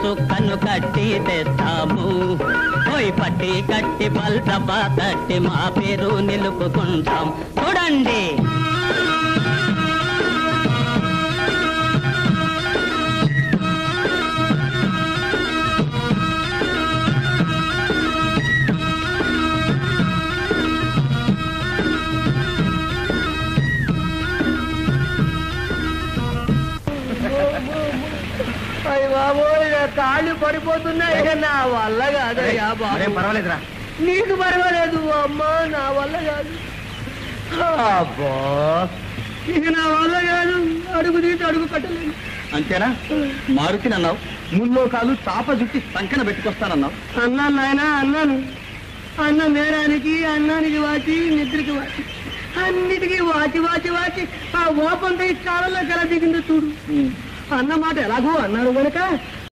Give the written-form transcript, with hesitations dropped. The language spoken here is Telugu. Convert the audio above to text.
చుక్కను కట్టి తెస్తాము. పోయి పట్టి కట్టి పల్సపా తట్టి మా పేరు నిలుపుకుంటాం. చూడండి కాళ్ళు పడిపోతున్నాయి. నా వల్ల కాదయ్యా బాబు. పర్వాలేదురా, నీకు పర్వాలేదు అమ్మా, నా వల్ల కాదు. అబ్బా ఇక నా వల్ల కాదు. అడుగు తీసి అడుగు కట్టలేదు. అంతేనా? మారుతి అన్నావు, ముల్లో కాలు చాప చుట్టి సంకన పెట్టుకొస్తానన్నావు. అన్నాను నాయన, అన్నాను. అన్న నేరానికి, అన్నానికి వాచి, నిద్రకి వాచి, అన్నిటికీ వాచి వాచి వాచి ఆ ఓపంతో ఈ కాలంలో ఎలా దిగిందో చూడు. అన్న మాట ఎలాగో అన్నాడు కనుక